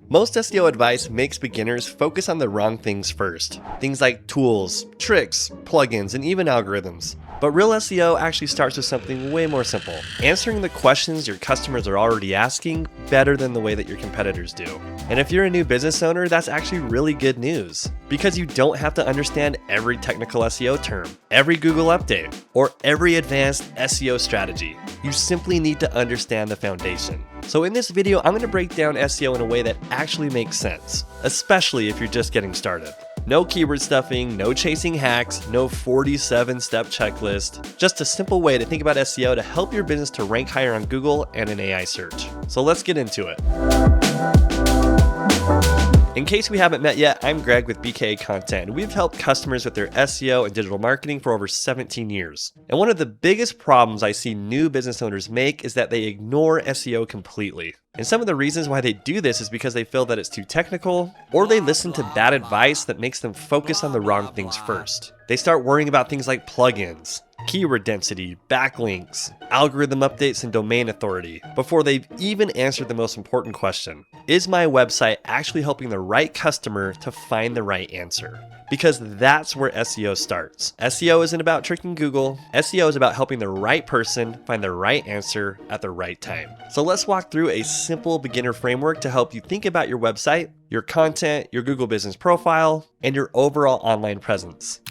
Most SEO advice makes beginners focus on the wrong things first. Things like tools, tricks, plugins, and even algorithms. But real SEO actually starts with something way more simple. Answering the questions your customers are already asking better than the way that your competitors do. And if you're a new business owner, that's actually really good news. Because you don't have to understand every technical SEO term, every Google update, or every advanced SEO strategy. You simply need to understand the foundation. So in this video, I'm going to break down SEO in a way that actually makes sense, especially if you're just getting started. No keyword stuffing, no chasing hacks, no 47-step checklist, just a simple way to think about SEO to help your business to rank higher on Google and in AI search. So let's get into it. In case we haven't met yet, I'm Greg with BKA Content, and we've helped customers with their SEO and digital marketing for over 17 years. And one of the biggest problems I see new business owners make is that they ignore SEO completely. And some of the reasons why they do this is because they feel that it's too technical, or they listen to bad advice that makes them focus on the wrong things first. They start worrying about things like plugins, keyword density, backlinks, algorithm updates, and domain authority before they've even answered the most important question. Is my website actually helping the right customer to find the right answer? Because that's where SEO starts. SEO isn't about tricking Google. SEO is about helping the right person find the right answer at the right time. So let's walk through a simple beginner framework to help you think about your website, your content, your Google business profile, and your overall online presence.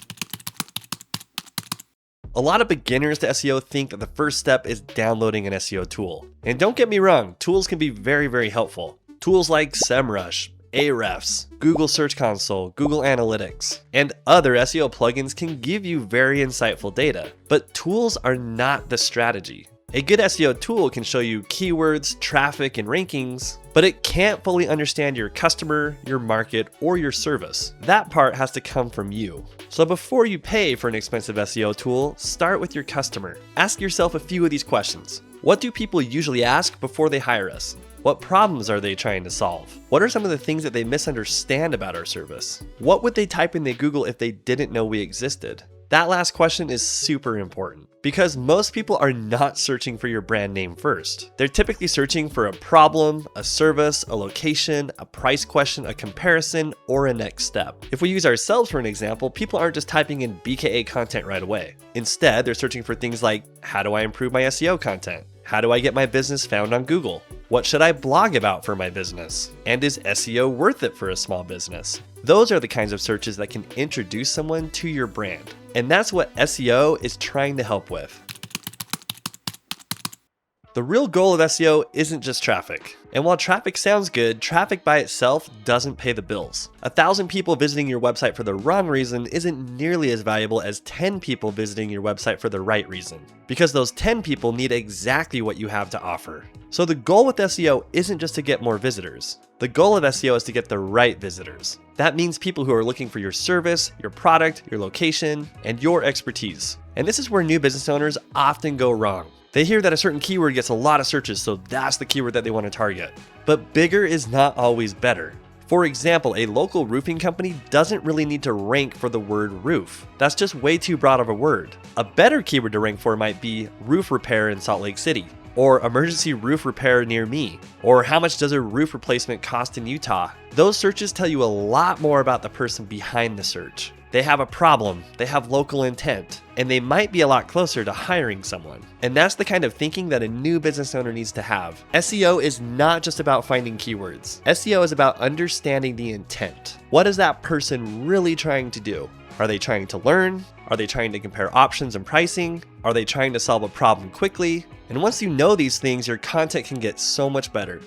A lot of beginners to SEO think that the first step is downloading an SEO tool. And don't get me wrong, tools can be very, very helpful. Tools like SEMrush, Ahrefs, Google Search Console, Google Analytics, and other SEO plugins can give you very insightful data. But tools are not the strategy. A good SEO tool can show you keywords, traffic, and rankings, but it can't fully understand your customer, your market, or your service. That part has to come from you. So before you pay for an expensive SEO tool, start with your customer. Ask yourself a few of these questions. What do people usually ask before they hire us? What problems are they trying to solve? What are some of the things that they misunderstand about our service? What would they type in the Google if they didn't know we existed? That last question is super important because most people are not searching for your brand name first. They're typically searching for a problem, a service, a location, a price question, a comparison, or a next step. If we use ourselves for an example, people aren't just typing in BKA content right away. Instead, they're searching for things like, how do I improve my SEO content? How do I get my business found on Google? What should I blog about for my business? And is SEO worth it for a small business? Those are the kinds of searches that can introduce someone to your brand. And that's what SEO is trying to help with. The real goal of SEO isn't just traffic. And while traffic sounds good, traffic by itself doesn't pay the bills. 1,000 people visiting your website for the wrong reason isn't nearly as valuable as 10 people visiting your website for the right reason. Because those 10 people need exactly what you have to offer. So the goal with SEO isn't just to get more visitors. The goal of SEO is to get the right visitors. That means people who are looking for your service, your product, your location, and your expertise. And this is where new business owners often go wrong. They hear that a certain keyword gets a lot of searches, so that's the keyword that they want to target. But bigger is not always better. For example, a local roofing company doesn't really need to rank for the word roof. That's just way too broad of a word. A better keyword to rank for might be roof repair in Salt Lake City, or emergency roof repair near me, or how much does a roof replacement cost in Utah? Those searches tell you a lot more about the person behind the search. They have a problem, they have local intent, and they might be a lot closer to hiring someone. And that's the kind of thinking that a new business owner needs to have. SEO is not just about finding keywords. SEO is about understanding the intent. What is that person really trying to do? Are they trying to learn? Are they trying to compare options and pricing? Are they trying to solve a problem quickly? And once you know these things, your content can get so much better.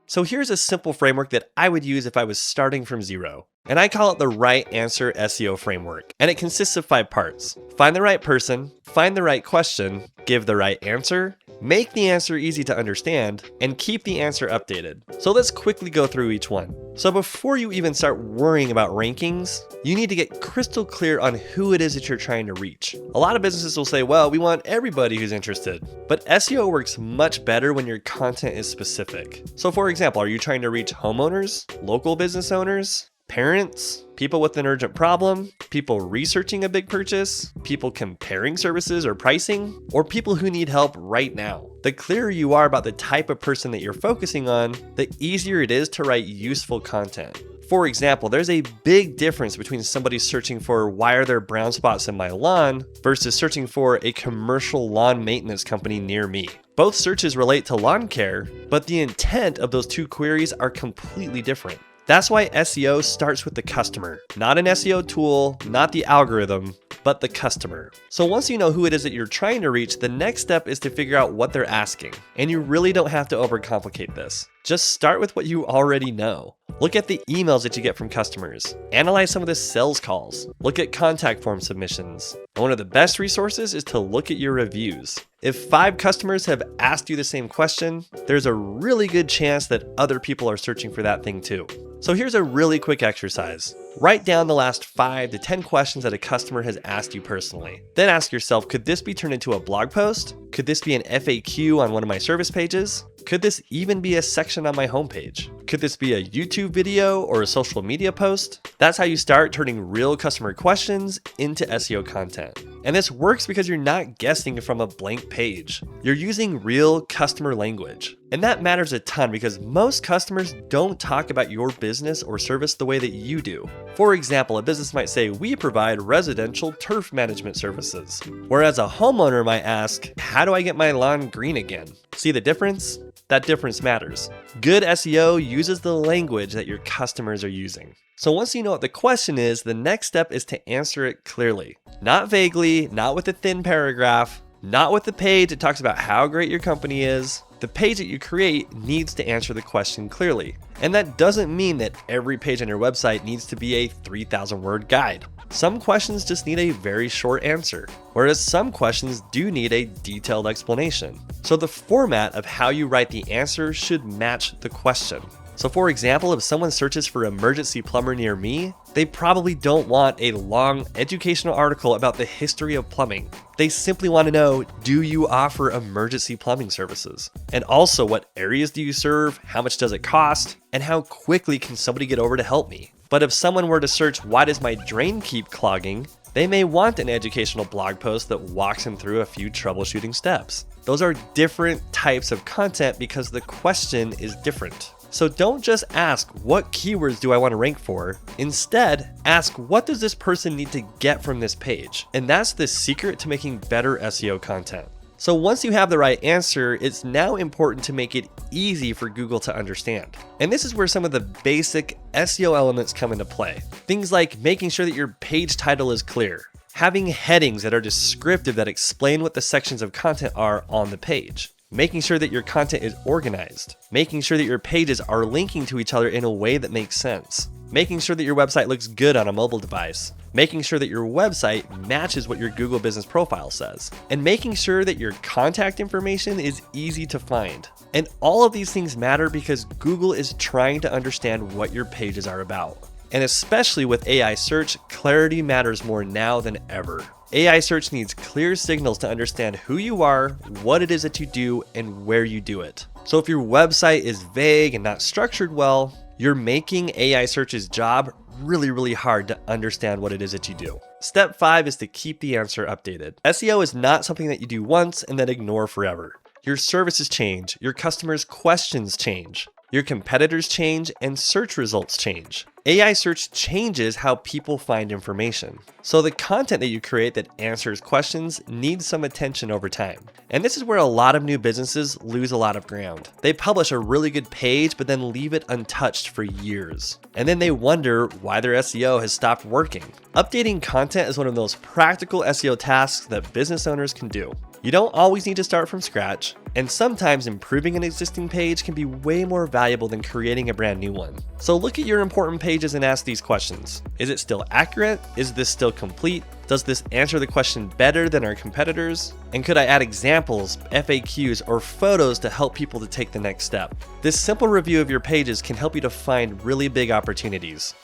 So here's a simple framework that I would use if I was starting from zero. And I call it the Right Answer SEO Framework. And it consists of 5 parts. Find the right person, find the right question, give the right answer, make the answer easy to understand, and keep the answer updated. So let's quickly go through each one. So before you even start worrying about rankings, you need to get crystal clear on who it is that you're trying to reach. A lot of businesses will say, well, we want everybody who's interested. But SEO works much better when your content is specific. So for example, are you trying to reach homeowners, local business owners, parents, people with an urgent problem, people researching a big purchase, people comparing services or pricing, or people who need help right now? The clearer you are about the type of person that you're focusing on, the easier it is to write useful content. For example, there's a big difference between somebody searching for why are there brown spots in my lawn versus searching for a commercial lawn maintenance company near me. Both searches relate to lawn care, but the intent of those two queries are completely different. That's why SEO starts with the customer, not an SEO tool, not the algorithm, but the customer. So once you know who it is that you're trying to reach, the next step is to figure out what they're asking. And you really don't have to overcomplicate this. Just start with what you already know. Look at the emails that you get from customers. Analyze some of the sales calls. Look at contact form submissions. And one of the best resources is to look at your reviews. If 5 customers have asked you the same question, there's a really good chance that other people are searching for that thing too. So here's a really quick exercise. Write down the last 5 to 10 questions that a customer has asked you personally. Then ask yourself, could this be turned into a blog post? Could this be an FAQ on one of my service pages? Could this even be a section on my homepage? Could this be a YouTube video or a social media post? That's how you start turning real customer questions into SEO content. And this works because you're not guessing from a blank page. You're using real customer language. And that matters a ton because most customers don't talk about your business or service the way that you do. For example, a business might say, we provide residential turf management services. Whereas a homeowner might ask, how do I get my lawn green again? See the difference? That difference matters. Good SEO uses the language that your customers are using. So once you know what the question is, the next step is to answer it clearly. Not vaguely, not with a thin paragraph, not with the page that talks about how great your company is. The page that you create needs to answer the question clearly. And that doesn't mean that every page on your website needs to be a 3,000 word guide. Some questions just need a very short answer, whereas some questions do need a detailed explanation. So the format of how you write the answer should match the question. So for example, if someone searches for emergency plumber near me, they probably don't want a long educational article about the history of plumbing. They simply want to know, do you offer emergency plumbing services? And also, what areas do you serve? How much does it cost? And how quickly can somebody get over to help me? But if someone were to search, why does my drain keep clogging? They may want an educational blog post that walks them through a few troubleshooting steps. Those are different types of content because the question is different. So don't just ask, what keywords do I want to rank for? Instead, ask, what does this person need to get from this page? And that's the secret to making better SEO content. So once you have the right answer, it's now important to make it easy for Google to understand. And this is where some of the basic SEO elements come into play. Things like making sure that your page title is clear, having headings that are descriptive that explain what the sections of content are on the page, making sure that your content is organized, making sure that your pages are linking to each other in a way that makes sense, making sure that your website looks good on a mobile device, making sure that your website matches what your Google business profile says, and making sure that your contact information is easy to find. And all of these things matter because Google is trying to understand what your pages are about. And especially with AI search, clarity matters more now than ever. AI search needs clear signals to understand who you are, what it is that you do, and where you do it. So if your website is vague and not structured well, you're making AI search's job really hard to understand what it is that you do. Step 5 is to keep the answer updated. SEO is not something that you do once and then ignore forever. Your services change, your customers' questions change, your competitors change, and search results change. AI search changes how people find information. So the content that you create that answers questions needs some attention over time. And this is where a lot of new businesses lose a lot of ground. They publish a really good page, but then leave it untouched for years. And then they wonder why their SEO has stopped working. Updating content is one of those practical SEO tasks that business owners can do. You don't always need to start from scratch, and sometimes improving an existing page can be way more valuable than creating a brand new one. So look at your important pages and ask these questions. Is it still accurate? Is this still complete? Does this answer the question better than our competitors? And could I add examples, FAQs, or photos to help people to take the next step? This simple review of your pages can help you to find really big opportunities.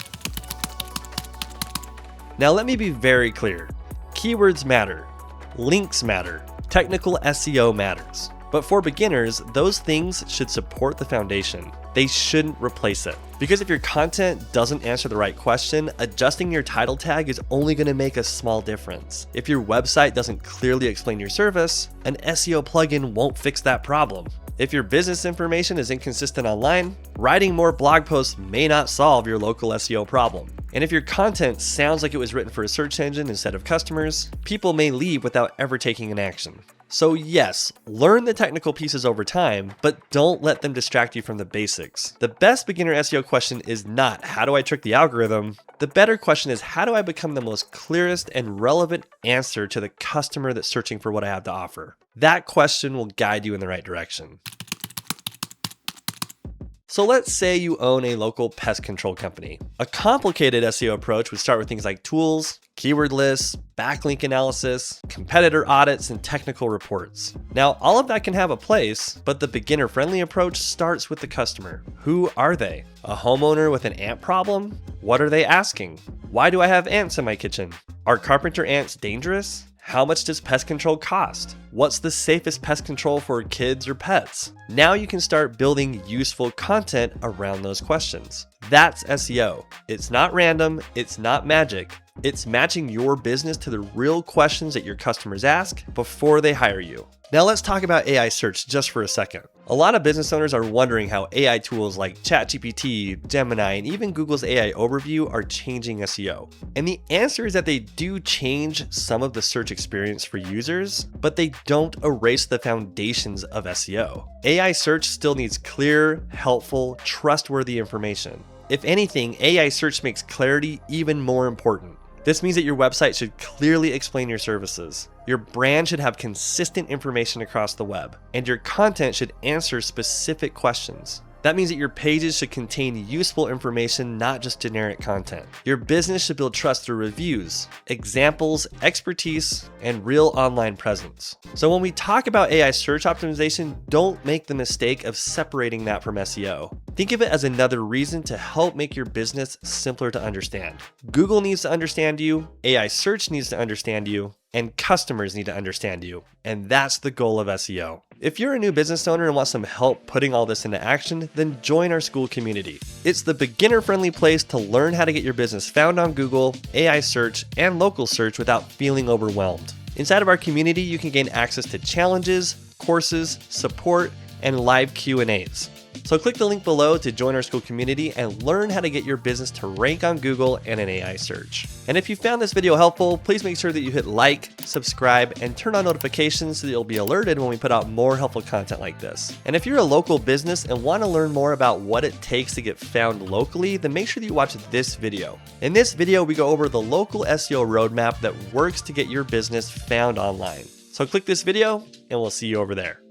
Now let me be very clear. Keywords matter. Links matter. Technical SEO matters. But for beginners, those things should support the foundation. They shouldn't replace it. Because if your content doesn't answer the right question, adjusting your title tag is only going to make a small difference. If your website doesn't clearly explain your service, an SEO plugin won't fix that problem. If your business information is inconsistent online, writing more blog posts may not solve your local SEO problem. And if your content sounds like it was written for a search engine instead of customers, people may leave without ever taking an action. So yes, learn the technical pieces over time, but don't let them distract you from the basics. The best beginner SEO question is not, how do I trick the algorithm? The better question is, how do I become the most clearest and relevant answer to the customer that's searching for what I have to offer? That question will guide you in the right direction. So let's say you own a local pest control company. A complicated SEO approach would start with things like tools, keyword lists, backlink analysis, competitor audits, and technical reports. Now, all of that can have a place, but the beginner-friendly approach starts with the customer. Who are they? A homeowner with an ant problem? What are they asking? Why do I have ants in my kitchen? Are carpenter ants dangerous? How much does pest control cost? What's the safest pest control for kids or pets? Now you can start building useful content around those questions. That's SEO. It's not random, it's not magic. It's matching your business to the real questions that your customers ask before they hire you. Now let's talk about AI search just for a second. A lot of business owners are wondering how AI tools like ChatGPT, Gemini, and even Google's AI overview are changing SEO. And the answer is that they do change some of the search experience for users, but they don't erase the foundations of SEO. AI search still needs clear, helpful, trustworthy information. If anything, AI search makes clarity even more important. This means that your website should clearly explain your services. Your brand should have consistent information across the web, and your content should answer specific questions. That means that your pages should contain useful information, not just generic content. Your business should build trust through reviews, examples, expertise, and real online presence. So when we talk about AI search optimization, don't make the mistake of separating that from SEO. Think of it as another reason to help make your business simpler to understand. Google needs to understand you, AI search needs to understand you, and customers need to understand you. And that's the goal of SEO. If you're a new business owner and want some help putting all this into action, then join our school community. It's the beginner-friendly place to learn how to get your business found on Google, AI search, and local search without feeling overwhelmed. Inside of our community, you can gain access to challenges, courses, support, and live Q&As. So click the link below to join our school community and learn how to get your business to rank on Google and in AI search. And if you found this video helpful, please make sure that you hit like, subscribe, and turn on notifications so that you'll be alerted when we put out more helpful content like this. And if you're a local business and want to learn more about what it takes to get found locally, then make sure that you watch this video. In this video, we go over the local SEO roadmap that works to get your business found online. So click this video and we'll see you over there.